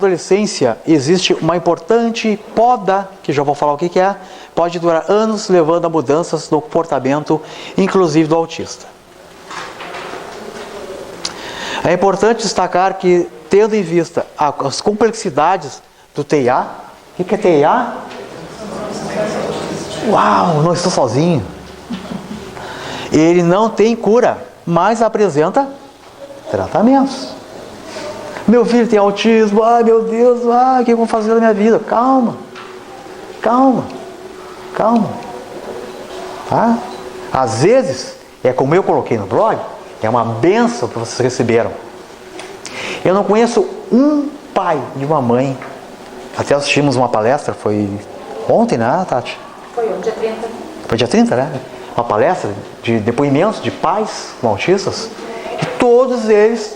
adolescência existe uma importante poda, que já vou falar o que é, pode durar anos, levando a mudanças no comportamento, inclusive do autista. É importante destacar que, tendo em vista as complexidades do TIA, o que é TIA? Uau, não estou sozinho. Ele não tem cura, mas apresenta tratamentos. Meu filho tem autismo, ai meu Deus, o que eu vou fazer na minha vida? Calma, calma, calma. Tá? Às vezes, é como eu coloquei no blog, é uma bênção que vocês receberam. Eu não conheço um pai de uma mãe. Até assistimos uma palestra, foi ontem, né, Tati? Foi ontem, dia 30. Foi dia 30, né? Uma palestra de depoimentos de pais com autistas. E todos eles,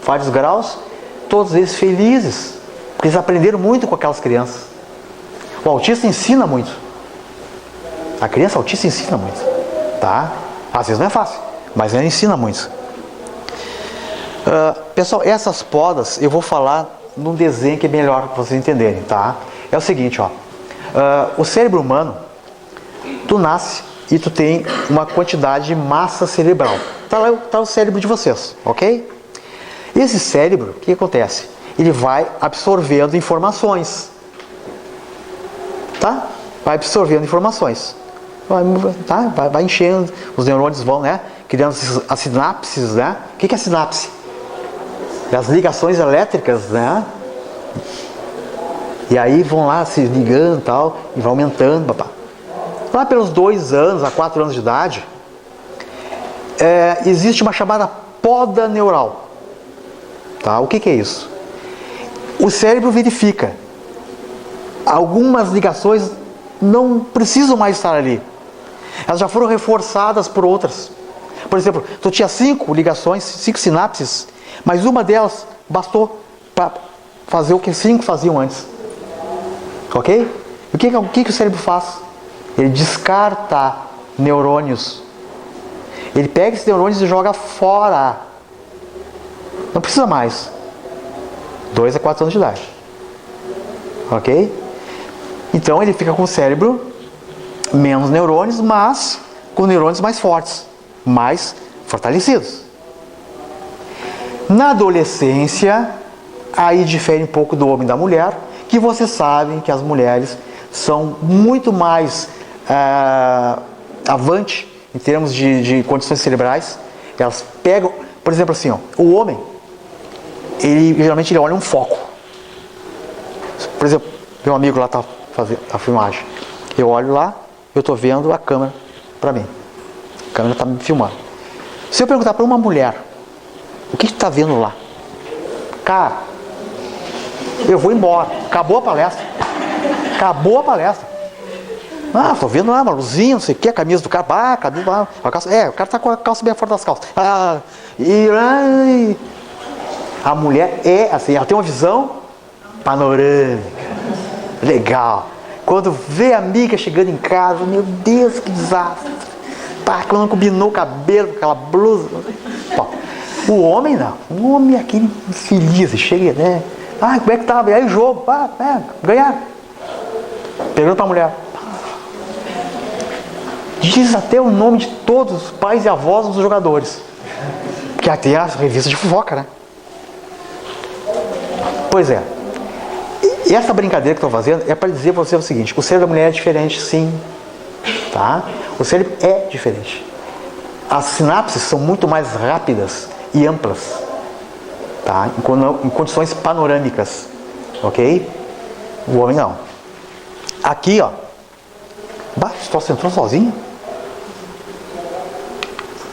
vários graus, todos eles felizes. Porque eles aprenderam muito com aquelas crianças. O autista ensina muito. A criança autista ensina muito. Tá? Às vezes não é fácil, mas ela ensina muito. Pessoal, essas podas eu vou falar num desenho que é melhor para vocês entenderem, tá? É o seguinte, ó. O cérebro humano, tu nasce e tu tem uma quantidade de massa cerebral. Tá o cérebro de vocês, ok? Esse cérebro, o que acontece? Ele vai absorvendo informações. Tá? Vai absorvendo informações. Vai enchendo, os neurônios vão, né? Criando as sinapses, né? O que é sinapse? As ligações elétricas, né? E aí vão lá se ligando e tal, e vai aumentando, papá. Lá pelos 2 anos a 4 anos de idade, existe uma chamada poda neural. Tá? O que é isso? O cérebro verifica. Algumas ligações não precisam mais estar ali. Elas já foram reforçadas por outras. Por exemplo, tu tinha 5 ligações, 5 sinapses, mas uma delas bastou para fazer o que 5 faziam antes. Ok? O que o cérebro faz? Ele descarta neurônios. Ele pega esses neurônios e joga fora. Não precisa mais. 2 a 4 anos de idade. Ok? Então ele fica com o cérebro menos neurônios, mas com neurônios mais fortes, mais fortalecidos. Na adolescência, aí difere um pouco do homem e da mulher, que vocês sabem que as mulheres são muito mais avante em termos de condições cerebrais. Elas pegam, por exemplo assim, ó, o homem, geralmente ele olha um foco. Por exemplo, meu amigo lá está fazendo a filmagem. Eu olho lá, eu estou vendo a câmera para mim. A câmera está me filmando. Se eu perguntar para uma mulher, o que está vendo lá? Cara, eu vou embora. Acabou a palestra. Acabou a palestra. Estou vendo lá uma luzinha, não sei o que, a camisa do cara. Cadê lá? A calça, o cara está com a calça bem fora das calças. A mulher assim, ela tem uma visão panorâmica. Legal. Quando vê a amiga chegando em casa, meu Deus, que desastre. Quando não combinou o cabelo com aquela blusa. O homem não. O homem é aquele feliz, chega, né? Como é que tava? E aí o jogo? Ganharam. Pegando pra mulher. Diz até o nome de todos os pais e avós dos jogadores. Porque até as revistas de fofoca, né? Pois é. E essa brincadeira que eu estou fazendo é para dizer para você o seguinte: o cérebro da mulher é diferente, sim. Tá? O cérebro é diferente. As sinapses são muito mais rápidas e amplas, tá? Em condições panorâmicas, ok? O homem não. Aqui, ó. Você entrou sozinho?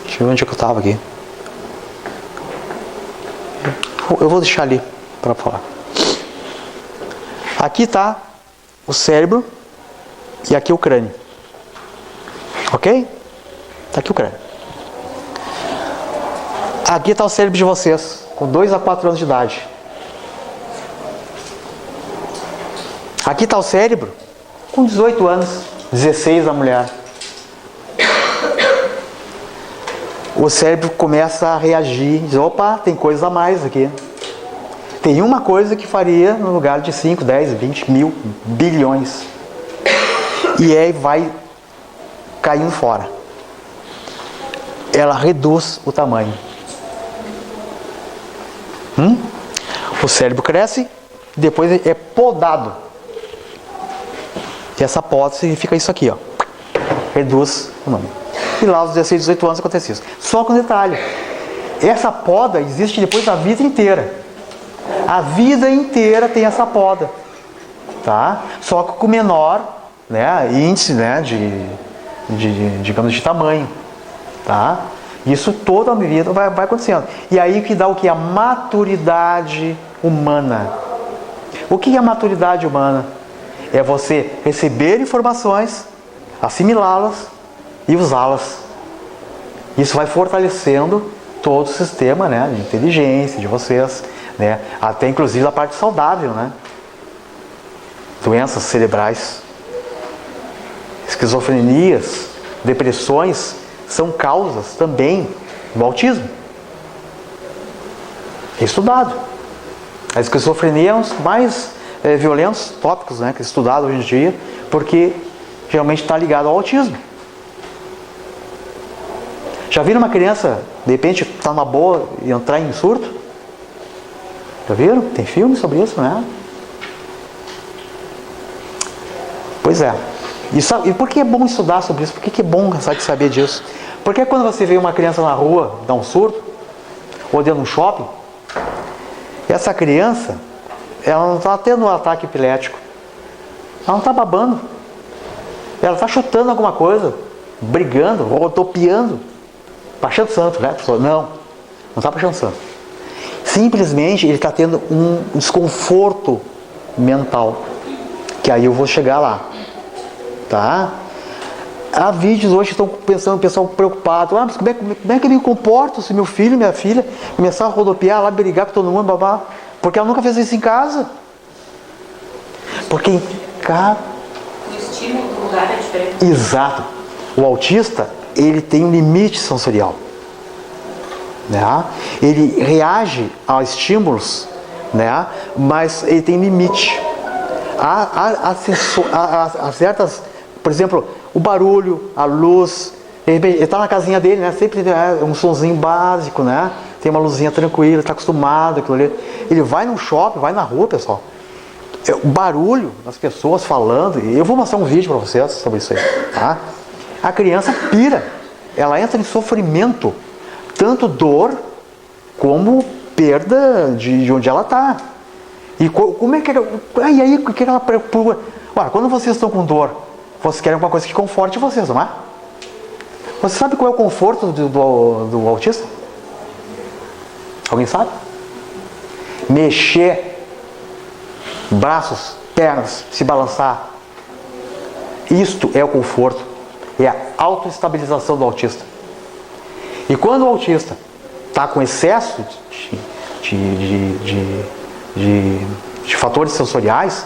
Deixa eu ver onde é que eu estava aqui. Eu vou deixar ali para falar. Aqui está o cérebro e aqui o crânio. Ok? Está aqui o crânio. Aqui está o cérebro de vocês, com 2 a 4 anos de idade. Aqui está o cérebro com 18 anos, 16 da mulher. O cérebro começa a reagir, diz, opa, tem coisa a mais aqui. Tem uma coisa que faria no lugar de 5, 10, 20 mil bilhões. E aí vai caindo fora. Ela reduz o tamanho. O cérebro cresce, depois é podado. E essa poda significa isso aqui, ó. Reduz o tamanho. E lá aos 16, 18 anos acontece isso. Só com detalhe. Essa poda existe depois da vida inteira. A vida inteira tem essa poda. Tá? Só que com menor, né, índice, né, digamos, de tamanho. Tá? Isso toda a vida vai acontecendo. E aí que dá o que? A maturidade humana. O que é a maturidade humana? É você receber informações, assimilá-las e usá-las. Isso vai fortalecendo todo o sistema, né, de inteligência de vocês, né, até inclusive a parte saudável, né? Doenças cerebrais, esquizofrenias, depressões são causas também do autismo. É estudado. A esquizofrenia é um dos mais violentos tópicos, né, que é estudado hoje em dia, porque geralmente está ligado ao autismo. Já viram uma criança, de repente, está numa boa e entrar em surto? Já viram? Tem filme sobre isso, né? Pois é. E por que é bom estudar sobre isso? Por que é bom saber disso? Porque quando você vê uma criança na rua dar um surto, ou dentro de um shopping, essa criança, ela não está tendo um ataque epilético. Ela não está babando. Ela está chutando alguma coisa, brigando, rodopiando, baixando santo, né? Não está baixando santo. Simplesmente ele está tendo um desconforto mental. Que aí eu vou chegar lá. Tá? Há vídeos hoje que estão pensando, o pessoal preocupado. Mas como é que eu me comporto se meu filho, minha filha, começar a rodopiar lá, brigar com todo mundo, babá? Porque ela nunca fez isso em casa. Porque em casa... O estímulo do lugar é diferente. Exato. O autista, ele tem um limite sensorial. Né? Ele reage a estímulos, né? Mas ele tem limite. Há certas, por exemplo, o barulho, a luz. Ele está na casinha dele, né? Sempre tem um sonzinho básico, né? Tem uma luzinha tranquila, está acostumado com aquilo ali. Ele vai no shopping, vai na rua, pessoal. O barulho das pessoas falando. Eu vou mostrar um vídeo para vocês sobre isso aí. Tá? A criança pira. Ela entra em sofrimento. Tanto dor como perda de onde ela está. E como é que... E aí, o que ela procura? Ora, quando vocês estão com dor, vocês querem alguma coisa que conforte vocês, não é? Você sabe qual é o conforto do autista? Alguém sabe? Mexer braços, pernas, se balançar. Isto é o conforto. É a autoestabilização do autista. E quando o autista está com excesso de fatores sensoriais,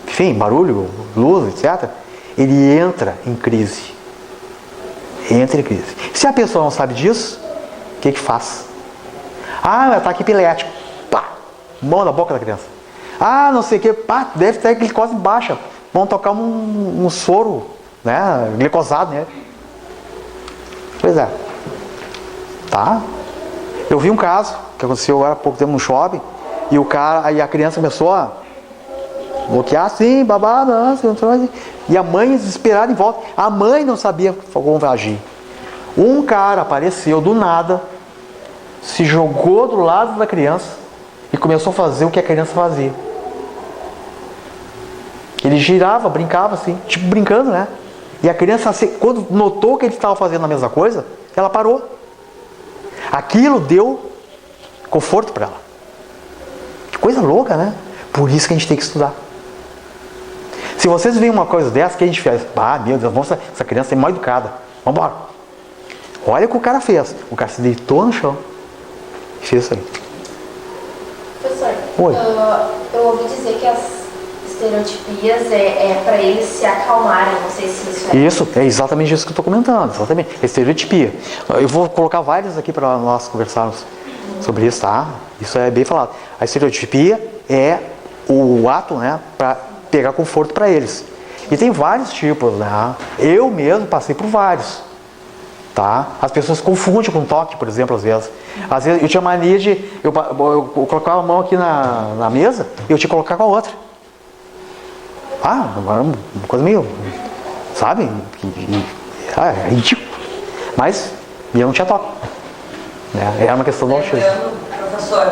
enfim, barulho, luz, etc., ele entra em crise. Entra em crise. Se a pessoa não sabe disso, o que faz? Ah, é ataque epilético. Pá! Mão na boca da criança. Ah, não sei o que. Pá! Deve ter glicose baixa. Vamos tocar um soro, né? Glicosado, né? Pois é. Tá? Eu vi um caso que aconteceu agora há pouco tempo no shopping. E aí a criança começou a bloquear assim, babado, assim, e a mãe desesperada em volta. A mãe não sabia como agir. Um cara apareceu do nada, se jogou do lado da criança e começou a fazer o que a criança fazia. Ele girava, brincava assim, tipo brincando, né? E a criança, quando notou que ele estava fazendo a mesma coisa, ela parou. Aquilo deu conforto para ela. Que coisa louca, né? Por isso que a gente tem que estudar. Se vocês veem uma coisa dessa, que a gente faz? Ah, meu Deus, essa criança é mal educada. Vamos embora. Olha o que o cara fez. O cara se deitou no chão e fez isso aí. Professor, oi. Eu ouvi dizer que as estereotipias é para eles se acalmarem. Não sei se isso é... Isso, é exatamente isso que eu estou comentando. Exatamente. Estereotipia. Eu vou colocar vários aqui para nós conversarmos sobre isso, tá? Isso é bem falado. A estereotipia é o ato, né, para pegar conforto para eles. E tem vários tipos, né? Eu mesmo passei por vários. Tá? As pessoas confundem com toque, por exemplo, às vezes. Às vezes eu tinha mania de... Eu colocava a mão aqui na mesa e eu tinha que colocar com a outra. Uma coisa meio... Sabe? É ridículo. Mas eu não tinha toque. Né? Era uma questão do autismo. Professor,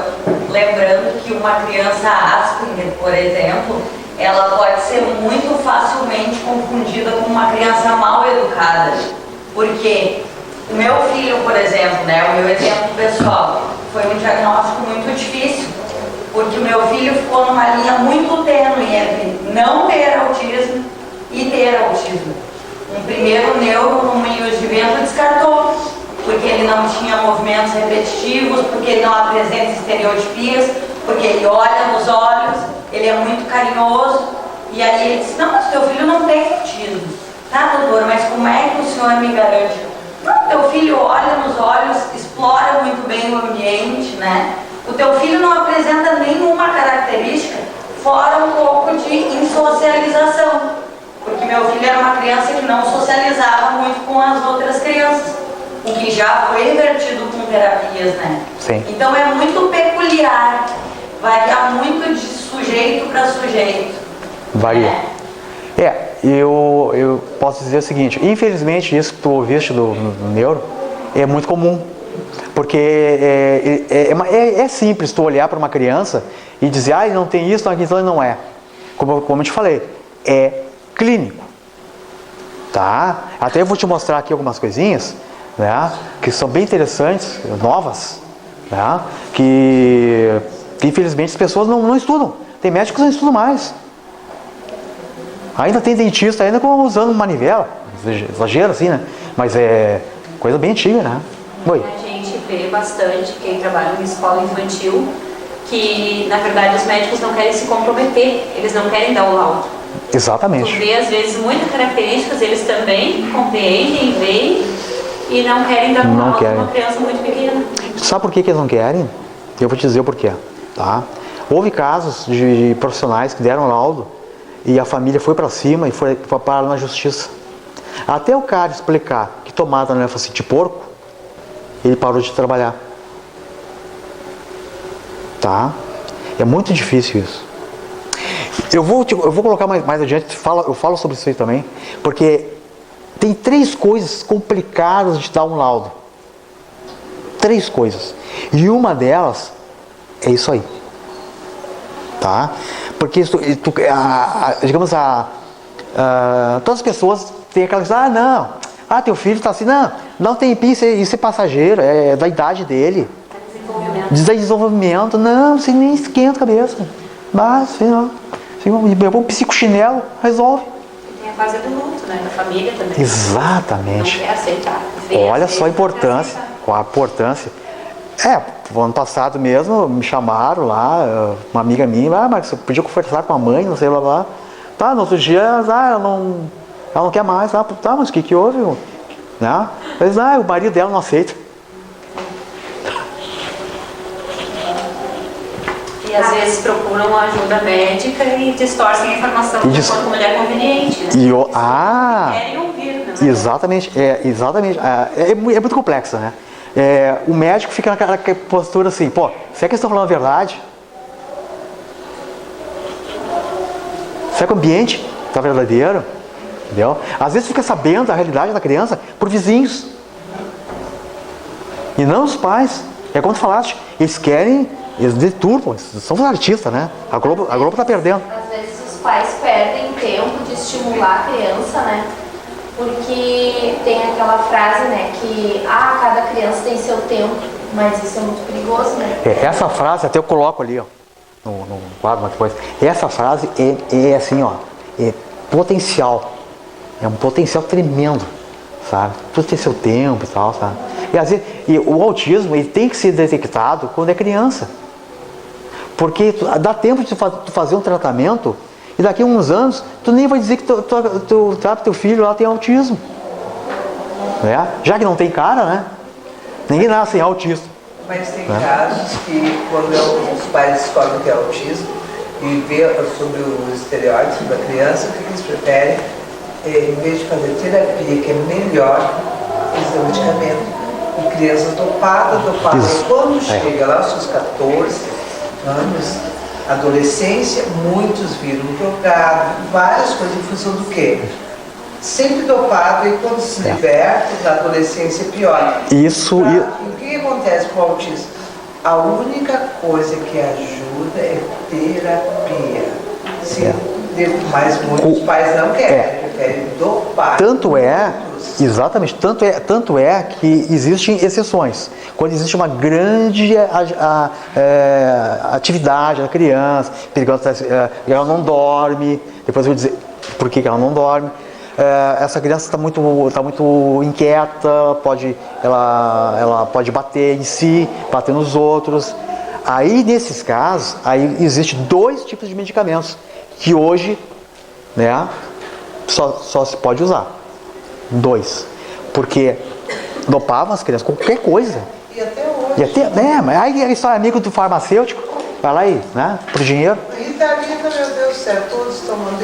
lembrando que uma criança Asperger, por exemplo, ela pode ser muito facilmente confundida com uma criança mal educada. Porque o meu filho, por exemplo, né, o meu exemplo pessoal, foi um diagnóstico muito difícil, porque o meu filho ficou numa linha muito tênue entre não ter autismo e ter autismo. Um primeiro neuro no meio de vento descartou, porque ele não tinha movimentos repetitivos, porque ele não apresenta estereotipias, porque ele olha nos olhos, ele é muito carinhoso. E aí ele disse, não, mas teu filho não tem autismo. Tá, doutor, mas como é que o senhor me garante? Não, teu filho olha nos olhos, explora muito bem o ambiente, né? O teu filho não apresenta nenhuma característica, fora um pouco de insocialização. Porque meu filho era uma criança que não socializava muito com as outras crianças. O que já foi invertido com terapias, né? Sim. Então é muito peculiar, varia muito de sujeito para sujeito. Varia. Eu posso dizer o seguinte, infelizmente isso que tu ouviste do neuro é muito comum. Porque é simples tu olhar para uma criança e dizer, ele não tem isso, então ele não é. Como eu te falei, é clínico. Tá? Até eu vou te mostrar aqui algumas coisinhas, né, que são bem interessantes, novas, né, que infelizmente as pessoas não estudam. Tem médicos que não estudam mais. Ainda tem dentista ainda usando manivela, exagero assim, né? Mas é coisa bem antiga, né? Oi. A gente vê bastante quem trabalha em escola infantil que, na verdade, os médicos não querem se comprometer, eles não querem dar o laudo. Exatamente. Tu vê, às vezes, muitas características, eles também compreendem, veem e não querem dar o laudo para uma criança muito pequena. Sabe por que eles não querem? Eu vou te dizer o porquê, tá? Houve casos de profissionais que deram laudo e a família foi para cima e foi parar na justiça. Até o cara explicar que tomada não é focinho de porco, ele parou de trabalhar. Tá? É muito difícil isso. Eu vou colocar mais adiante, eu falo sobre isso aí também, porque tem 3 coisas complicadas de dar um laudo. 3 coisas. E uma delas é isso aí. Tá? Porque digamos, todas as pessoas têm aquela coisa, teu filho está assim, não tem isso é passageiro, é da idade dele. Desenvolvimento, não, você nem esquenta a cabeça. Mas, um psicochinelo resolve. Tem a fase do luto, né? Da família também. Exatamente. Não quer aceitar. Olha só a importância. Qual a importância? No ano passado mesmo, me chamaram lá, uma amiga minha, mas você podia conversar com a mãe, não sei lá. Tá, no outro dia, ela não quer mais. Tá, mas o que houve? Né? Mas, o marido dela não aceita. E às vezes procuram ajuda médica e distorcem a informação enquanto mulher conveniente, né? Querem ouvir, né? Exatamente, é muito complexo, né? O médico fica naquela postura assim, será que eles estão falando a verdade? Será que o ambiente está verdadeiro? Entendeu? Às vezes fica sabendo a realidade da criança por vizinhos. E não os pais. É como tu falaste, eles deturpam, são os artistas, né? A Globo está perdendo. Às vezes os pais perdem tempo de estimular a criança, né? Porque tem aquela frase, né, que cada criança tem seu tempo, mas isso é muito perigoso, né? Essa frase até eu coloco ali, ó, no quadro, depois. Essa frase é assim, é potencial. É um potencial tremendo, sabe? Tudo tem seu tempo e tal, sabe? E às vezes, o autismo ele tem que ser detectado quando é criança. Porque dá tempo de tu fazer um tratamento e daqui a uns anos tu nem vai dizer que teu filho lá tem autismo. Né? Já que não tem cara, né? Ninguém nasce autista. Mas tem né? casos que, quando os pais descobrem que é autismo e vê sobre o estereótipo da criança, o que eles preferem? Em vez de fazer terapia, que é melhor, eles dão medicamento. E crianças dopadas. Isso. Quando chega lá aos seus 14 anos, adolescência, muitos viram drogado, várias coisas em função do quê? Sempre dopado, e quando se liberta, na adolescência pior. Isso. O que acontece com o autismo? A única coisa que ajuda é terapia. Mas muitos pais não querem, preferem dopar. Tanto é, exatamente, tanto é que existem exceções. Quando existe uma grande atividade da criança, ela não dorme, depois eu vou dizer por que ela não dorme. Essa criança está muito inquieta, ela pode bater em si, bater nos outros. Aí, nesses casos, aí existe 2 tipos de medicamentos que hoje, né, só se pode usar. 2. Porque dopavam as crianças com qualquer coisa. E até hoje. Mas aí só é amigo do farmacêutico, vai lá aí, né, pro dinheiro. Ritalina, meu Deus do céu, todos tomando.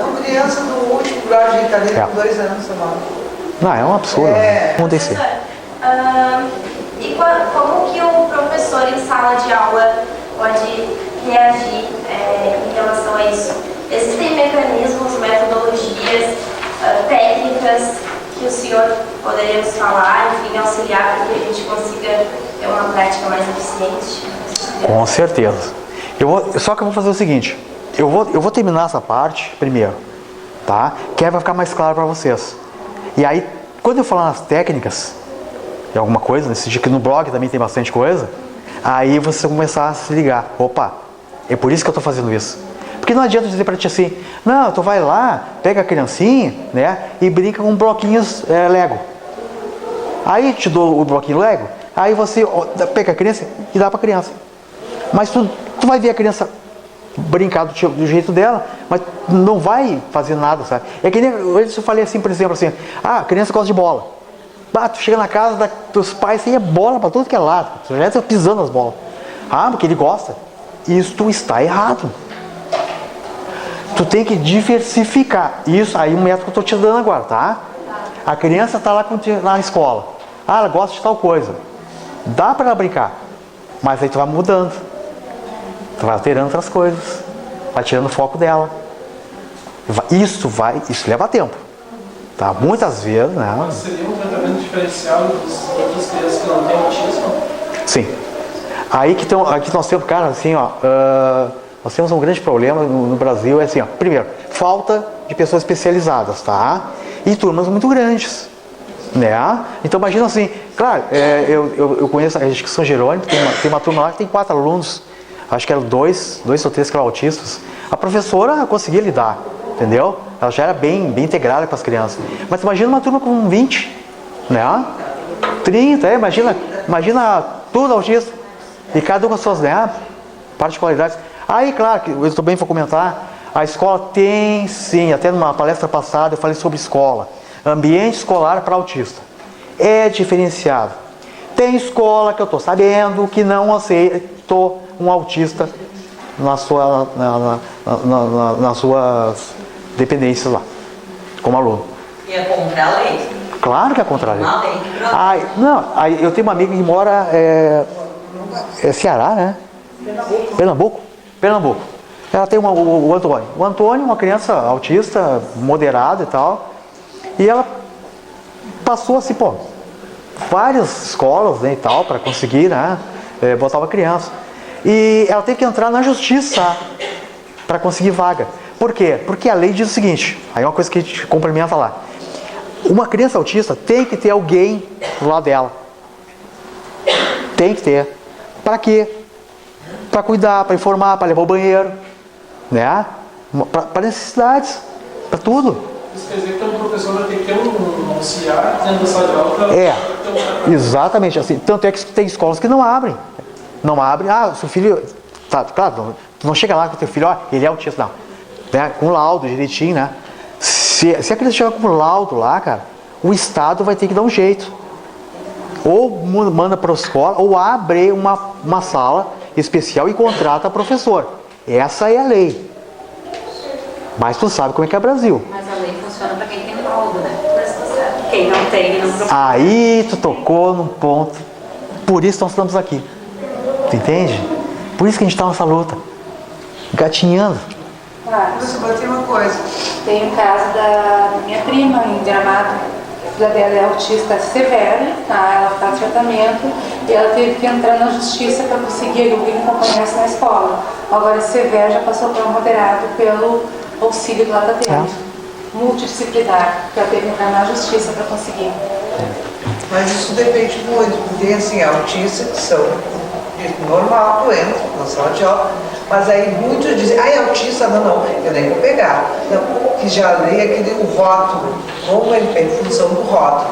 Uma criança do último grau de Ritalina com 2 anos tomando. Não, é um absurdo. Acontecer. E como que o professor em sala de aula pode reagir em relação a isso? Existem mecanismos, metodologias, técnicas que o senhor poderia nos falar, enfim, auxiliar para que a gente consiga ter uma prática mais eficiente? Com certeza. Só que eu vou fazer o seguinte, eu vou terminar essa parte primeiro, tá? Que aí vai ficar mais claro para vocês. E aí, quando eu falar nas técnicas, de alguma coisa, nesse dia que no blog também tem bastante coisa, aí você começar a se ligar. Opa, é por isso que eu estou fazendo isso. Porque não adianta dizer para ti assim, não, tu vai lá, pega a criancinha, né, e brinca com bloquinhos Lego. Aí te dou o bloquinho Lego, aí você pega a criança e dá para a criança. Mas tu vai ver a criança brincar do jeito dela, mas não vai fazer nada, sabe? É que nem eu falei assim, por exemplo, assim, a criança gosta de bola. Tu chega na casa dos pais, tem bola para tudo que é lado, tu já está pisando as bolas. Porque ele gosta. Isso está errado. Tu tem que diversificar. Isso aí, o método que eu estou te dando agora, tá? A criança está lá na escola. Ela gosta de tal coisa. Dá para ela brincar. Mas aí tu vai mudando. Tu vai alterando outras coisas. Vai tirando o foco dela. Isso leva tempo. Tá? Muitas vezes, né? Mas seria um tratamento diferencial das outras crianças que não têm autismo? Sim. Aqui nós temos, cara, assim, ó, nós temos um grande problema no Brasil, é assim, ó, primeiro, falta de pessoas especializadas, tá? E turmas muito grandes, né? Então imagina assim, claro, eu conheço, acho que São Jerônimo, tem uma turma lá que tem 4 alunos, acho que eram 2 ou 3 que eram autistas. A professora conseguia lidar, entendeu? Ela já era bem integrada com as crianças. Mas imagina uma turma com 20, né? 30, imagina tudo autista. E cada um com as suas, né, particularidades. Aí, claro, que eu também vou comentar, a escola tem, sim, até numa palestra passada eu falei sobre escola. Ambiente escolar para autista. É diferenciado. Tem escola que eu estou sabendo que não aceitou um autista nas suas dependências lá, como aluno. E é contra a lei. Claro que é contra a lei. Uma lei. Eu tenho uma amiga que mora Ceará, né? Pernambuco. Ela tem o Antônio. O Antônio é uma criança autista, moderada e tal. E ela passou assim, várias escolas, né, e tal, para conseguir, né, botar uma criança. E ela teve que entrar na justiça para conseguir vaga. Por quê? Porque a lei diz o seguinte, aí é uma coisa que a gente complementa lá. Uma criança autista tem que ter alguém do lado dela. Tem que ter. Para quê? Para cuidar, para informar, para levar ao banheiro, né? Para necessidades, para tudo. Isso quer dizer que um professor vai ter que ter um auxiliar dentro da sala de aula para ter exatamente assim. Tanto é que tem escolas que não abrem. Não abrem. Seu filho... Tá, claro, tu não chega lá com o teu filho, ele é autista, não. Né? Com laudo, direitinho, né? Se a criança chegar com laudo lá, cara, o Estado vai ter que dar um jeito. Ou manda para a escola, ou abre uma sala especial e contrata professor. Essa é a lei. Mas tu sabe como é que é o Brasil. Mas a lei funciona para quem tem laudo, né? Quem não tem, não procura. Aí tu tocou num ponto. Por isso nós estamos aqui. Tu entende? Por isso que a gente está nessa luta. Gatinhando. Claro. Mas tem uma coisa. Tem o caso da minha prima em Gramado. A filha dela é autista severa, tá? Ela faz tratamento e ela teve que entrar na justiça para conseguir alguém que acompanhasse na escola. Agora severa já passou para um moderado pelo auxílio que ela está tendo. Multidisciplinar, que ela teve que entrar na justiça para conseguir. Mas isso depende muito, porque assim, autistas que são de normal, doente, na sala de aula, mas aí muitos dizem, é autista, não, eu nem vou pegar. Não, que já leia o rótulo, como ele tem função do rótulo.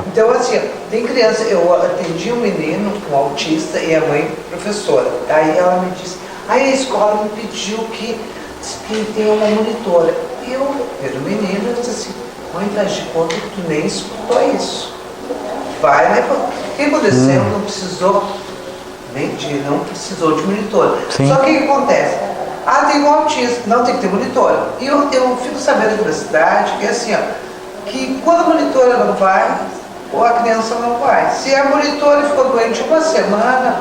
Então assim, tem criança, eu atendi um menino, um autista, e a mãe professora. Aí ela me disse, aí a escola me pediu que tenha uma monitora. E eu, pelo menino, eu disse assim, mãe, faz de conta que tu nem escutou isso. Vai, né? O que aconteceu? Não precisou não precisou de monitor. Sim. Só que o que acontece? Tem um autista, não tem que ter monitora. E eu fico sabendo aqui na cidade que é assim, ó, que quando a monitora não vai, ou a criança não vai. Se a monitora ficou doente uma semana,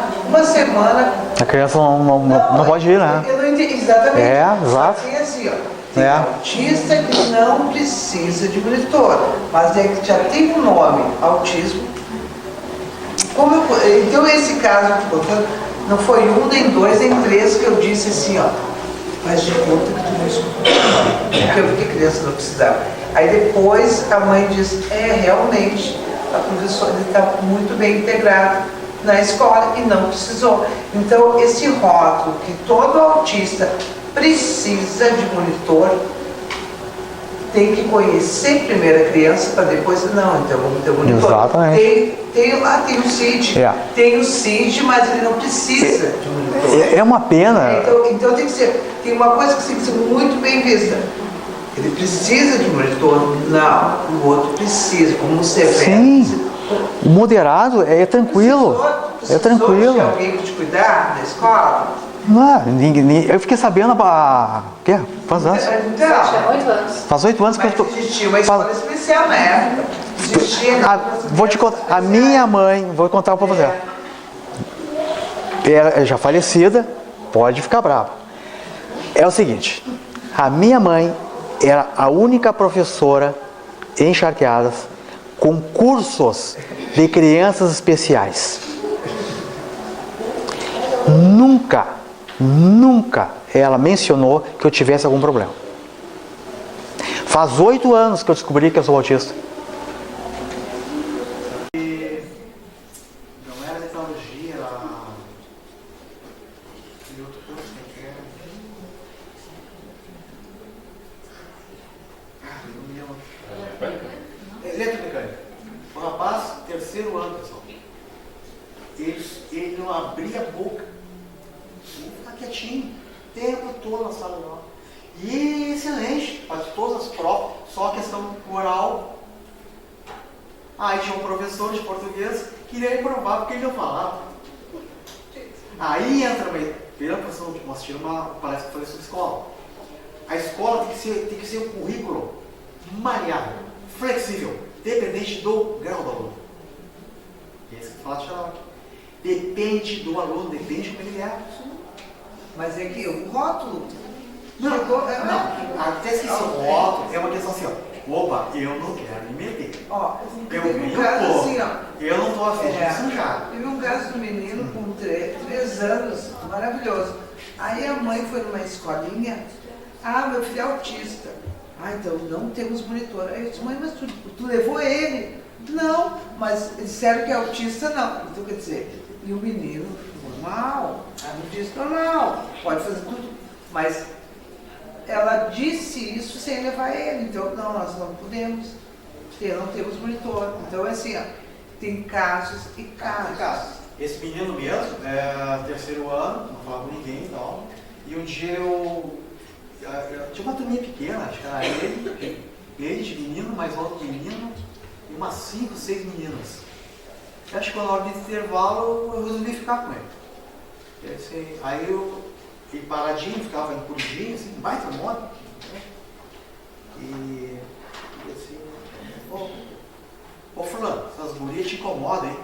A criança não pode ir, né? eu não entendi, exatamente. Exato. Tem assim, ó. Tem autista que não precisa de monitor, mas é que já tem um nome, autismo. Então esse caso que eu estou contando, não foi um, nem dois, nem três que eu disse assim, ó, faz de conta que tu não escutou, porque eu vi que a criança não precisava. Aí depois a mãe diz, realmente, a professora está muito bem integrada na escola e não precisou. Então esse rótulo que todo autista precisa de monitor, tem que conhecer primeiro a criança para depois, não, então vamos ter um monitor. Exatamente. Tem o CID, tem o CID, mas ele não precisa de monitor. É uma pena. Então tem uma coisa que tem que ser muito bem vista. Ele precisa de monitor? Não, o outro precisa, como um severo. Sim, o moderado é tranquilo. É tranquilo. Precisou de alguém para te cuidar na escola? Não, eu fiquei sabendo faz anos. Então, 8 anos. Faz 8 anos que eu estou. Existia uma escola especial na época. Vou te contar. A minha mãe, vou contar para você. Ela é já falecida, pode ficar brava. É o seguinte, a minha mãe era a única professora em Charqueadas com cursos de crianças especiais. Nunca ela mencionou que eu tivesse algum problema. Faz 8 anos que eu descobri que eu sou autista. Não era tecnologia, era aquele outro curso que era. Não me lembro. Eletromecânica. O rapaz, 3º ano, pessoal. Ele não abria a boca. Ele ficava quietinho, o tempo todo na sala de aula. E excelente, faz todas as provas, só a questão oral. Aí tinha um professor de português que queria reprovar porque ele não falava. Aí entra, primeira professor, nós tínhamos uma palestra que falei sobre escola. A escola tem que ser um currículo maleável, flexível, dependente do grau do aluno. E é isso que fala de Xarope. Depende do aluno, depende de como ele é. Mas é que o rótulo. Não, até esqueci o rótulo, é uma questão assim, ó. Opa, eu não quero me meter. Eu ganho pouco. Assim, eu não estou afim de sujar. Teve um caso do menino com 3 anos, maravilhoso. Aí a mãe foi numa escolinha, meu filho é autista. Então não temos monitor. Aí eu disse, mãe, mas tu levou ele? Não, mas disseram que é autista, não. Então quer dizer, e o menino, normal, autista normal, pode fazer tudo, mas ela disse isso sem levar ele. Então, não, nós não podemos, não temos monitor. Então, é assim, tem casos e casos. Esse menino mesmo, 3º ano, não falava com ninguém e tal. E um dia eu tinha uma turminha pequena, acho que era ele de menino, mais outro menino, e umas 5, 6 meninas. Eu acho que na hora de intervalo eu resolvi ficar com ele. Aí ele paradinho, ficava encurudinho, assim, baita moda. E assim, ô fulano, essas gurias te incomodam, hein?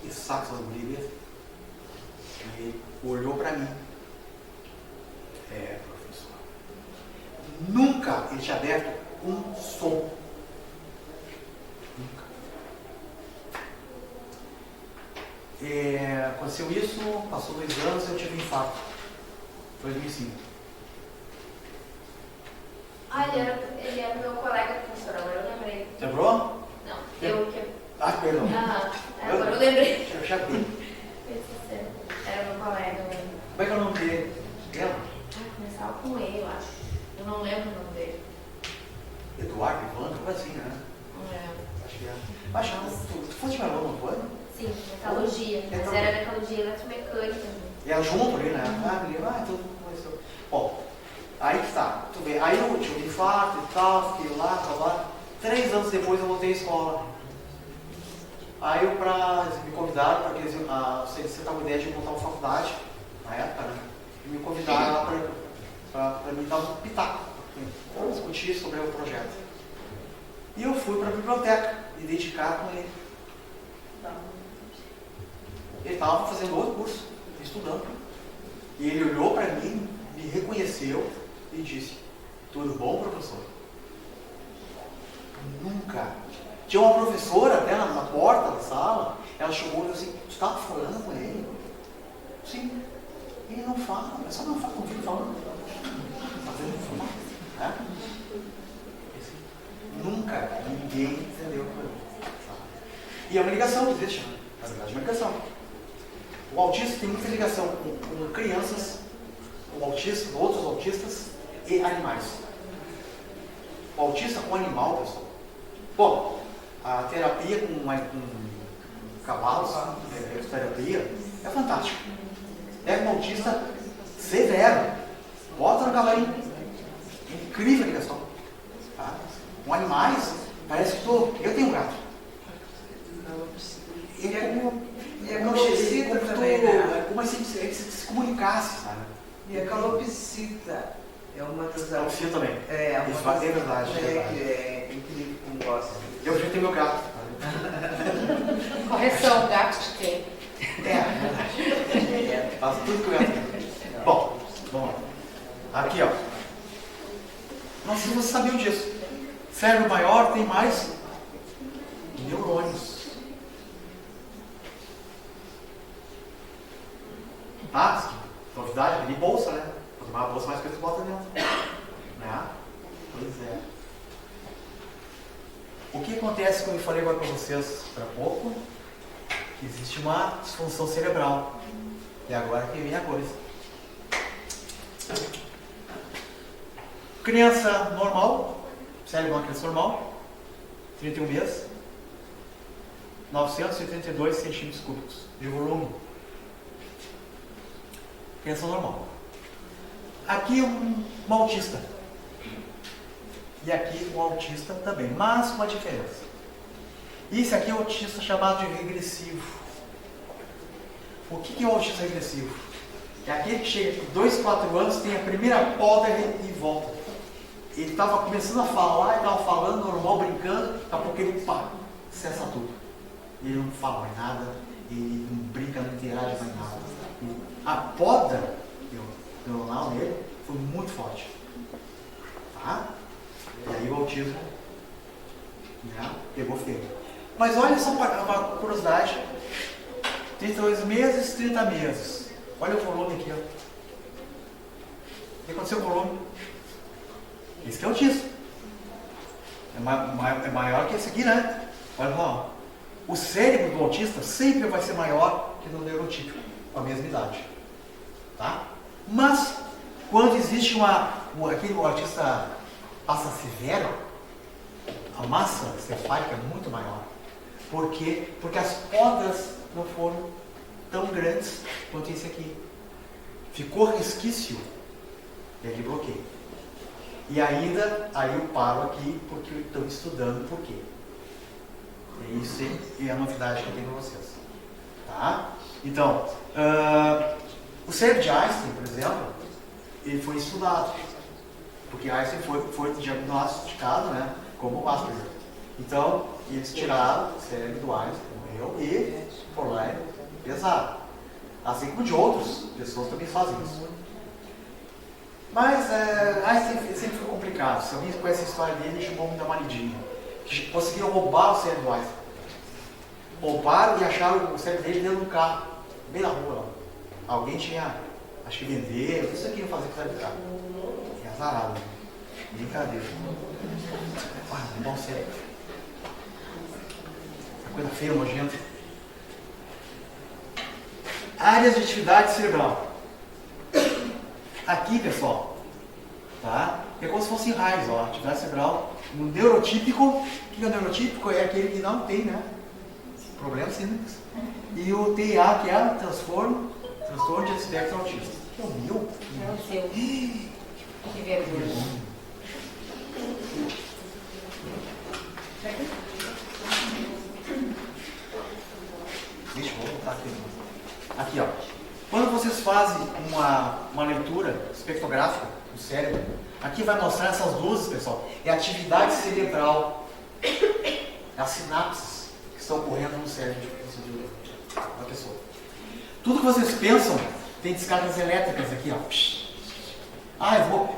Que saco essas gurias. E ele olhou pra mim. Professor. Nunca ele tinha aberto um som. Nunca. Aconteceu isso, passou 2 anos, eu tive um infarto. Foi 2005. Ele era meu colega professor, agora eu lembrei. Lembrou? Não, eu que. Perdão. Agora eu lembrei. Eu já vi. Era meu colega. Como é que é o nome dele? Lembra? Começava com E, eu acho. Eu não lembro o nome dele. Eduardo, Ivandro, coisa assim, né? Acho que é. Acho que tu fosse de Melão, não foi? Sim, metalurgia. Mas era metalurgia eletromecânica. E ela junto ali, né? Todo mundo conheceu. Bom, aí que tá, tu vê. Aí eu tive um infarto e tal, fiquei lá. 3 anos depois eu voltei à escola. Aí eles me convidaram para que você estava com a ideia de montar uma faculdade, na época, né? E me convidaram lá para me dar um pitaco, para discutir sobre o projeto. E eu fui para a biblioteca me dedicar com ele. Ele estava fazendo outro curso, estudando. E ele olhou para mim, me reconheceu e disse: tudo bom, professor? Nunca. Tinha uma professora até na porta da sala, ela chegou e disse assim: você estava falando com ele? Sim. Ele não fala, é só não fala, não fica falando. Nunca ninguém entendeu por ele. E é uma ligação que existe, né? Na verdade, é uma ligação. O autista tem muita ligação com crianças, com outros autistas e animais. O autista com animal, pessoal. Bom, a terapia com cavalos, terapia, é fantástica. É um autista severo. Bota no cavalinho. Incrível a ligação. Tá? Com animais, parece que eu tenho um gato. Calopsita também, né? Como se se comunicasse, sabe? E a calopsita é uma das... Calopsita também. Isso é verdade. Que é incrível como gosta. Eu já tenho meu gato. Correção, gato de quem? Verdade. Faço tudo que o gato tem. Bom, vamos lá. Aqui, ó. Não sei se vocês sabiam disso. Cérebro maior tem mais neurônios. Novidade, de bolsa, né? Quanto mais bolsa, mais coisas bota dentro. Né? Pois é. O que acontece, como eu falei agora para vocês há pouco, que existe uma disfunção cerebral. E agora que vem a coisa. Criança normal, cérebro de uma criança normal, 31 meses, 932 centímetros cúbicos de volume. Criança normal. Aqui um autista. E aqui um autista também, mas com uma diferença. Esse aqui é o autista chamado de regressivo. O que é o autista regressivo? É aquele que chega com 2, 4 anos, tem a primeira poda e volta. Ele estava começando a falar, ele estava falando normal, brincando, daqui a pouco ele cessa tudo. Ele não fala mais nada, ele não brinca, não interage mais nada. A poda neuronal nele foi muito forte. Tá? E aí o autismo, né, pegou feio. Mas olha só uma curiosidade. 32 meses, 30 meses. Olha o volume aqui, ó. O que aconteceu com o volume? Esse que é autismo. É maior que esse aqui, né? Olha lá. O cérebro do autista sempre vai ser maior que do neurotípico, com a mesma idade. Tá? Mas, quando existe aquele autista passa severo, a massa cefálica é muito maior. Por quê? Porque as podas não foram tão grandes quanto esse aqui. Ficou resquício e ele bloqueia. E ainda, aí eu paro aqui porque eu estou estudando por quê. E isso é a novidade que eu tenho para vocês. Tá? Então, o cérebro de Einstein, por exemplo, ele foi estudado. Porque Einstein foi diagnosticado, né, como Asperger. Então, eles tiraram o cérebro do Einstein, morreu, e por lá é pesado. Assim como de outras pessoas também fazem isso. Mas Einstein sempre foi complicado. Se alguém conhece a história dele, ele chamou da Maridinha. Que conseguiram roubar o cérebro do Einstein. Roubaram e acharam o cérebro dele dentro de um carro, bem na rua lá. Alguém tinha, acho que vender, isso aqui não fazia com o cérebro do carro. É azarado, né? Brincadeira. Bom cérebro. Coisa feia, nojenta. Áreas de atividade cerebral. Aqui, pessoal, tá? É como se fossem raios, ó. Atividade cerebral. No neurotípico, o que é o neurotípico? É aquele que não tem, né? Problemas simples. E o TIA, que é transtorno de espectro autista. Que é o meu? É o seu. Que vergonha. Deixa eu voltar aqui. Aqui, ó. Quando vocês fazem uma leitura espectrográfica do cérebro, aqui vai mostrar essas luzes, pessoal. É a atividade cerebral. É as sinapses que estão ocorrendo no cérebro da pessoa. Tudo que vocês pensam tem descargas elétricas aqui, ó.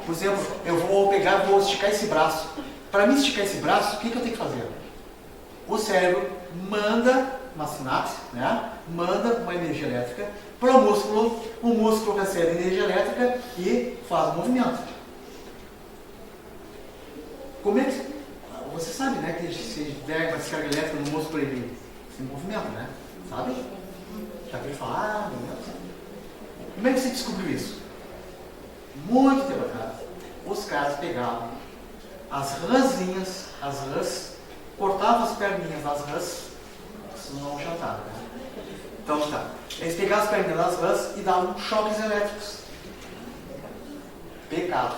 Por exemplo, eu vou pegar e vou esticar esse braço. Para mim esticar esse braço, o que eu tenho que fazer? O cérebro manda uma sinapse, né? Manda uma energia elétrica para o músculo recebe energia elétrica e faz o movimento. Como é que... Você sabe, né, que se der uma descarga elétrica no músculo, ele se movimenta, né? Sabe? Já que ele fala, como é que você descobriu isso? Muito tempo atrás, os caras pegavam as rãzinhas, cortavam as perninhas das rãs, isso não jantaram, né? Então tá, eles pegavam as perninhas das rãs e davam choques elétricos. Pecado.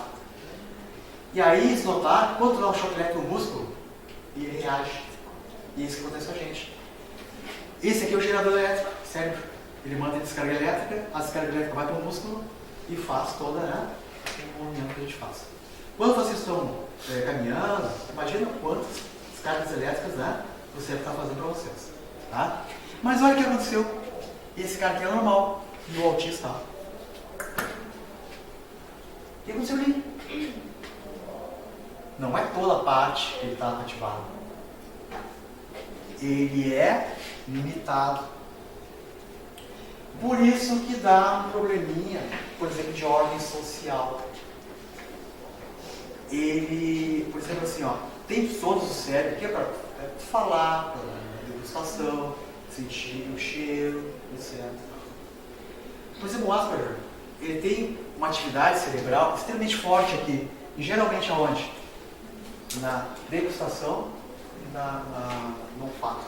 E aí eles notaram, quando dá um choque elétrico no músculo, ele reage. E isso que acontece com a gente. Esse aqui é o gerador elétrico, cérebro. Ele manda a descarga elétrica, a descarga elétrica vai para o músculo e faz todo, né, o movimento que a gente faz. Quando vocês estão caminhando, imagina quantas descargas elétricas, né, o cérebro está fazendo para vocês. Tá? Mas olha o que aconteceu. Esse cara aqui é normal e o autista. O que aconteceu ali? Não é toda a parte que ele está ativado. Ele é limitado. Por isso que dá um probleminha, por exemplo, de ordem social. Ele, por exemplo, assim, ó, tem zonas do cérebro que é para falar, para degustação, sentir o cheiro, etc. Por exemplo, o Asperger, ele tem uma atividade cerebral extremamente forte aqui. E geralmente aonde? Na degustação e no olfato.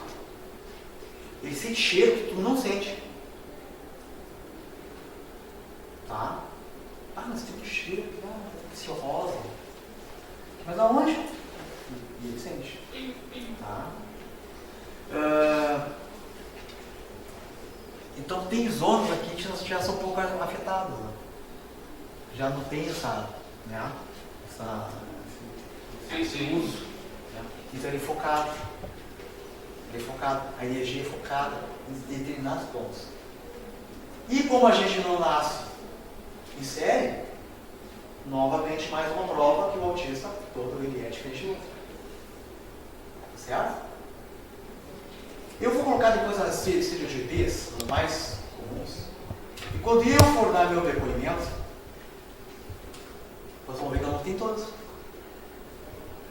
Ele sente cheiro que tu não sente. Tá? Mas tem um cheiro, esse rosa. Mas aonde? E ele sente. Tá? Então tem zonas aqui que já são um pouco afetadas. Né? Já não tem essa Esse uso. Né? Então ele é focado. A energia é focada em determinados pontos. E como a gente não nasce em série, novamente mais uma prova que o autista todo ele é diferente do outro. Certo? Eu vou colocar depois as estereotipias, as mais comuns. E quando eu for dar meu depoimento, vocês vão ver que eu não tenho todas.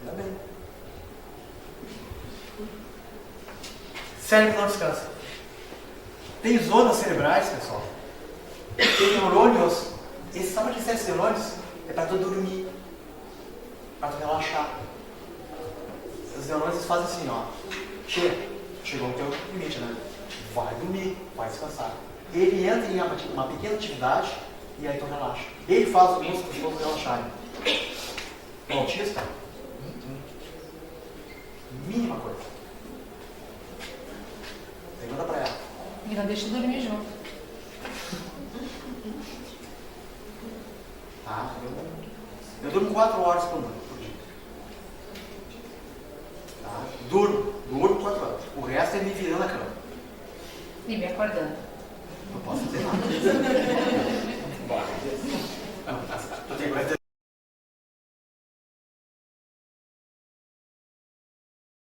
Ainda bem. Cérebro não descansa. Tem zonas cerebrais, pessoal. Tem neurônios. Esse sabe que esses neurônios é para tu dormir, para tu relaxar. Os neurônios fazem assim, ó. Chegou o teu limite, né? Vai dormir, vai descansar. Ele entra em uma pequena atividade e aí tu relaxa. Ele faz os músculos todos relaxarem. Autista? Mínima coisa. Pergunta pra ela. E não deixa dormir junto. Tá? Eu durmo 4 horas por dia. Tá? Durmo 4 horas. O resto é me virando na cama. E me acordando. Não posso fazer nada.